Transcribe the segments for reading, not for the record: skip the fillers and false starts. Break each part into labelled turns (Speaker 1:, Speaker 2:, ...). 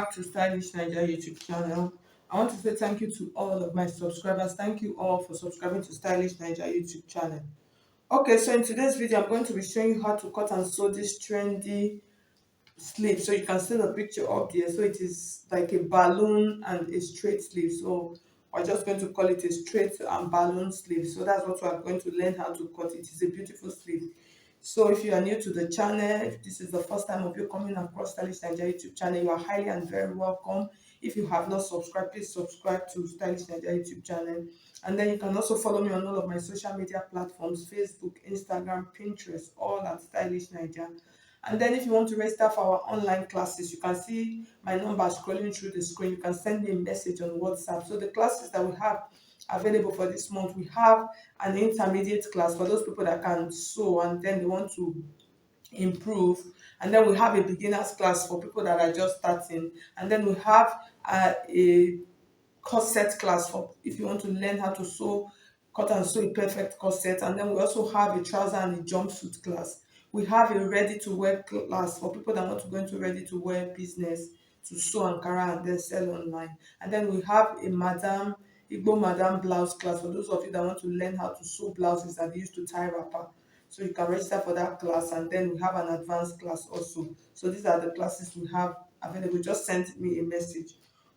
Speaker 1: back to Stylish Naija YouTube channel. I want to say thank you to all of my subscribers. Thank you all for subscribing to Stylish Naija YouTube channel. Okay, so in today's video, I'm going to be showing you how to cut and sew this trendy sleeve. So you can see the picture up there. So it is like a balloon and a straight sleeve. So we're just going to call it a straight and balloon sleeve. So that's what we are going to learn how to cut. It is a beautiful sleeve. So if you are new to the channel, if this is the first time of you coming across Stylish Naija YouTube channel, you are highly and very welcome. If you have not subscribed, please subscribe to Stylish Naija YouTube channel. And then you can also follow me on all of my social media platforms, Facebook, Instagram, Pinterest, all at Stylish Naija. And then if you want to register for our online classes, you can see my number scrolling through the screen. You can send me a message on WhatsApp. So the classes that we have available for this month, we have an intermediate class for those people that can sew and then they want to improve. And then we have a beginners class for people that are just starting. And then we have a corset class for if you want to learn how to sew, cut and sew a perfect corset. And then we also have a trouser and a jumpsuit class. We have a ready to wear class for people that want to go into ready to wear business to sew Ankara and then sell online. And then we have a Igbo madam blouse class for those of you that want to learn how to sew blouses that they used to tie wrapper. So you can register for that class. And then we have an advanced class also. So these are the classes we have available. Just send me a message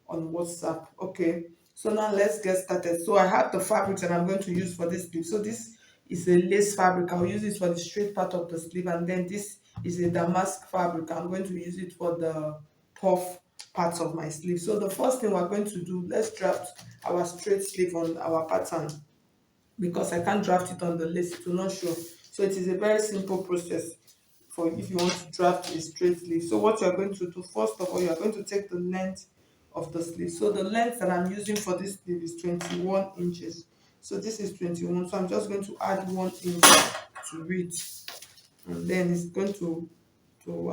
Speaker 1: on WhatsApp. Okay, so now let's get started. So I have the fabrics that I'm going to use for this sleeve. So this is a lace fabric. I'll use it for the straight part of the sleeve, and then this is a damask fabric. I'm going to use it for the puff parts of my sleeve. So the first thing we're going to do, let's draft our straight sleeve on our pattern, because I can't draft it on the lace, it will not show. So it is a very simple process for if you want to draft a straight sleeve. So what you are going to do, first of all, you are going to take the length of the sleeve. So the length that I'm using for this sleeve is 21 inches. So this is 21. So I'm just going to add 1 inch to it. And then it's going to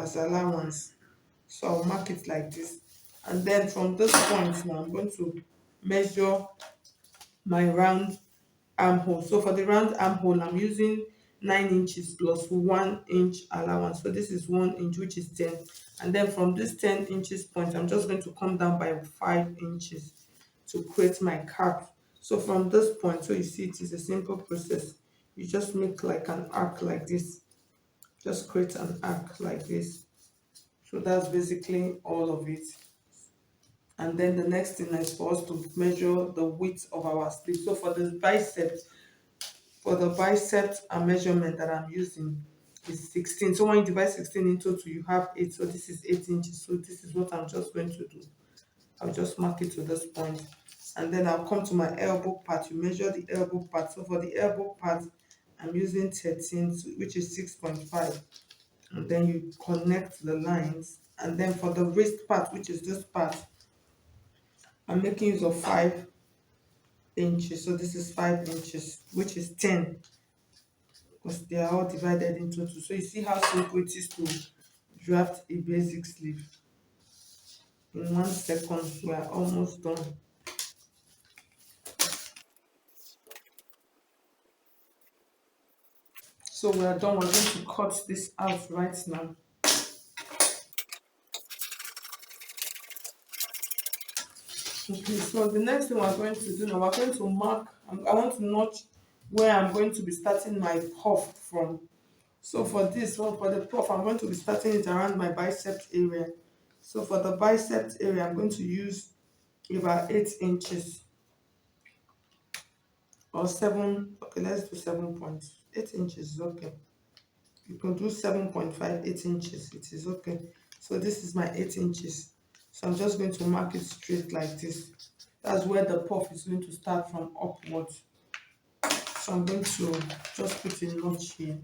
Speaker 1: as allowance. So I'll mark it like this. And then from this point now, I'm going to measure my round armhole. So for the round armhole, I'm using 9 inches plus 1 inch allowance. So this is 1 inch, which is 10. And then from this 10 inches point, I'm just going to come down by 5 inches to create my cap. So from this point, so you see it is a simple process. You just make like an arc like this. Just create an arc like this. So that's basically all of it. And then the next thing is for us to measure the width of our sleeve. So for the biceps and measurement that I'm using is 16. So when you divide 16 into 2, you have 8. So this is 8 inches. So this is what I'm just going to do. I'll just mark it to this point. And then I'll come to my elbow part. You measure the elbow part. So for the elbow part, I'm using 13, which is 6.5. And then you connect the lines. And then for the wrist part, which is this part, I'm making use of 5 inches. So this is 5 inches, which is 10, because they are all divided into 2. So you see how simple it is to draft a basic sleeve. In 1 second, we are almost done. So we are done. We're going to cut this out right now. Okay, so the next thing we're going to do now, we're going to mark, I want to notch where I'm going to be starting my puff from. So for this one, for the puff, I'm going to be starting it around my biceps area. So for the biceps area, I'm going to use about 8 inches or 7. Okay, let's do 7.8 inches is okay. You can do 7.5, 8 inches, it is okay. So this is my 8 inches. So I'm just going to mark it straight like this. That's where the puff is going to start from upwards. So I'm going to just put a notch here.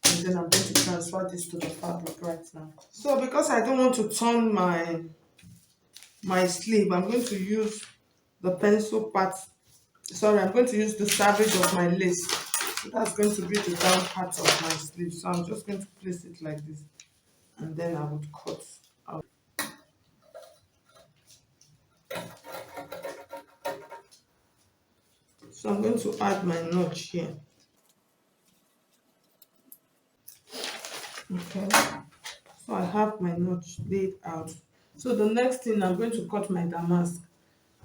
Speaker 1: And then I'm going to transfer this to the fabric right now. So because I don't want to turn my sleeve, I'm going to use the pencil part. Sorry, I'm going to use the savage of my lace. So that's going to be the down part of my sleeve. So I'm just going to place it like this. And then I would cut out. So I'm going to add my notch here. Okay. So I have my notch laid out. So the next thing, I'm going to cut my damask.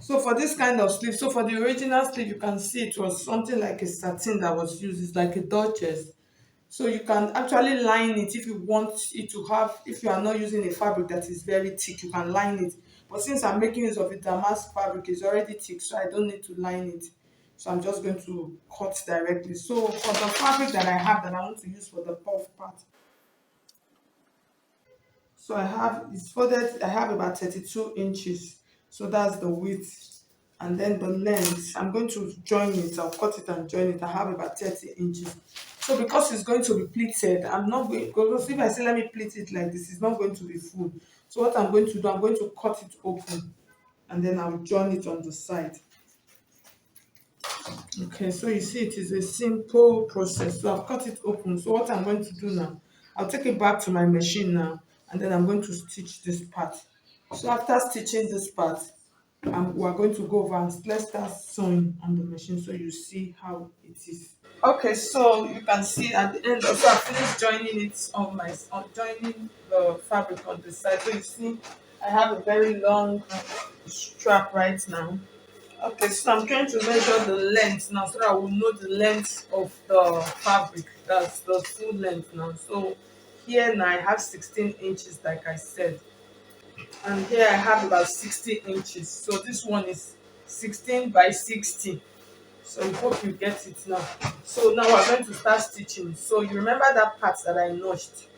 Speaker 1: So for this kind of sleeve, so for the original sleeve, you can see it was something like a satin that was used. It's like a duchess. So you can actually line it if you want it to have, if you are not using a fabric that is very thick, you can line it. But since I'm making use of a damask fabric, it's already thick, so I don't need to line it. So I'm just going to cut directly. So for the fabric that I have that I want to use for the puff part, so I have, it's folded, I have about 32 inches. So that's the width. And then the length, I'm going to join it. I'll cut it and join it. I have about 30 inches. So because it's going to be pleated, I'm not going, because if I say let me pleat it like this, it's not going to be full. So what I'm going to do, I'm going to cut it open and then I'll join it on the side. Okay, so you see it is a simple process. So I've cut it open. So what I'm going to do now, I'll take it back to my machine now, and then I'm going to stitch this part. So after stitching this part, we're going to go over and let's start sewing on the machine so you see how it is. Okay, so you can see at the end, so I finished joining it on joining the fabric on the side. So you see, I have a very long strap right now. Okay, so I'm trying to measure the length now so that I will know the length of the fabric. That's the full length now. So here now I have 16 inches, like I said, and here I have about 60 inches. So this one is 16 by 60. So I hope you get it now. So now we're going to start stitching. So you remember that part that I notched.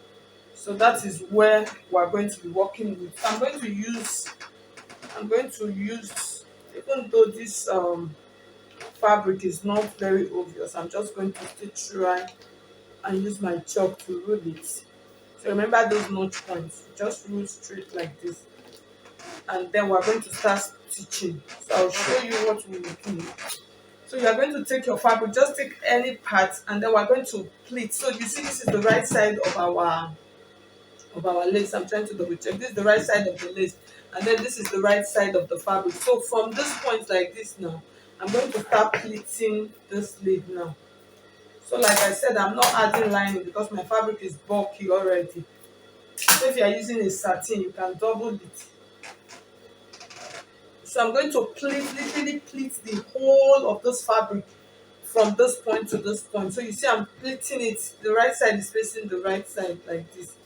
Speaker 1: So that is where we're going to be working with. I'm going to use, even though this fabric is not very obvious, I'm just going to still try and use my chalk to rule it. So remember those notch points, just rule straight like this, and then we're going to start stitching. So I'll show you what we will do. So you are going to take your fabric, just take any part, and then we're going to pleat. So you see this is the right side of our lace. I'm trying to double check. This is the right side of the lace, and then this is the right side of the fabric. So from this point like this now, I'm going to start pleating this sleeve now. So like I said, I'm not adding lining because my fabric is bulky already. So if you are using a satin, you can double it. So I'm going to pleat, literally pleat the whole of this fabric from this point to this point. So you see I'm pleating it. The right side is facing the right side like this.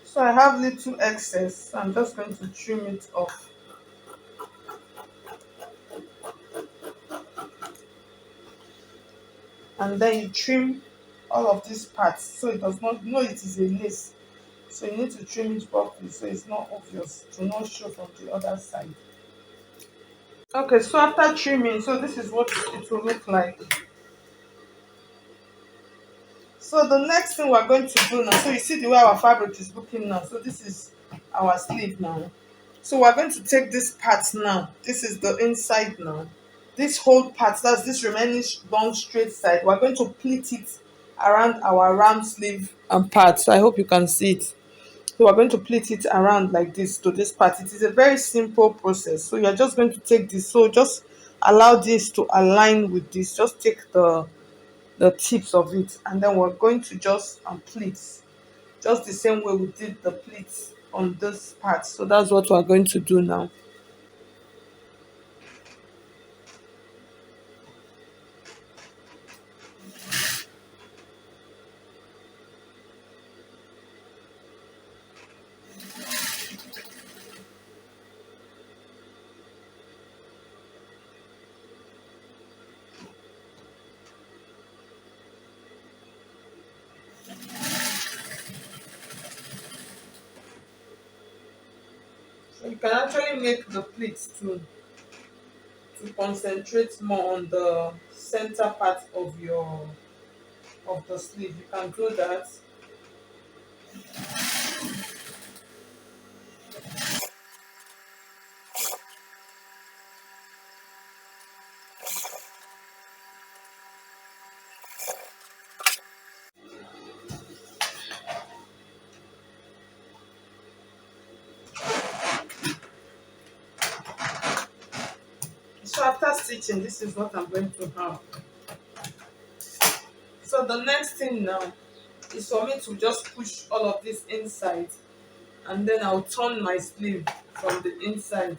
Speaker 1: So I have little excess. So I'm just going to trim it off. And then you trim all of these parts so it does not, know it is a lace. So you need to trim it properly so it's not obvious, to not show from the other side. Okay, so after trimming, so this is what it will look like. So the next thing we're going to do now, so you see the way our fabric is looking now. So this is our sleeve now. So we're going to take this part now. This is the inside now. This whole part, that's this remaining long straight side. We're going to pleat it around our round sleeve and part. So I hope you can see it. So we're going to pleat it around like this to this part. It is a very simple process. So you're just going to take this. So just allow this to align with this. Just take the tips of it, and then we're going to just pleat just the same way we did the pleats on this part. So that's what we're going to do now. So you can actually make the pleats to concentrate more on the center part of your of the sleeve. You can do that. stitching, this is what I'm going to have. So the next thing now is for me to just push all of this inside, and then I'll turn my sleeve from the inside.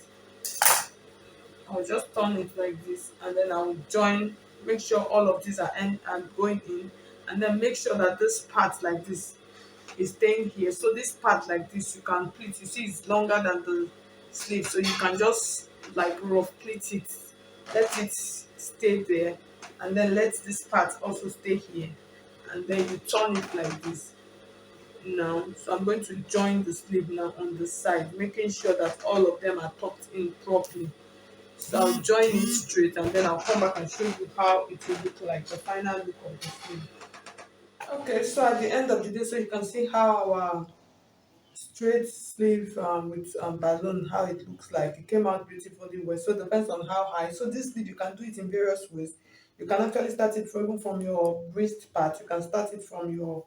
Speaker 1: I'll just turn it like this, and then I'll join, make sure all of these are end and going in, and then make sure that this part like this is staying here. So this part like this, you can pleat. You see, it's longer than the sleeve, so you can just like rough pleat it, let it stay there, and then let this part also stay here, and then you turn it like this now. So I'm going to join the sleeve now on the side, making sure that all of them are tucked in properly. So I'll join it straight, and then I'll come back and show you how it will look like, the final look of the sleeve. Okay, so at the end of the day, so you can see how our straight sleeve with balloon, how it looks like. It came out beautifully well. So it depends on how high. So this sleeve, you can do it in various ways. You can actually start it from, even from your wrist part. You can start it from your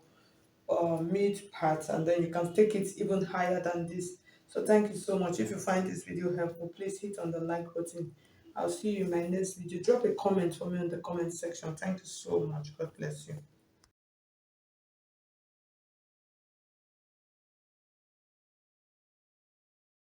Speaker 1: mid part, and then you can take it even higher than this. So thank you so much. If you find this video helpful, please hit on the like button. I'll see you in my next video. Drop a comment for me in the comment section. Thank you so much. God bless you.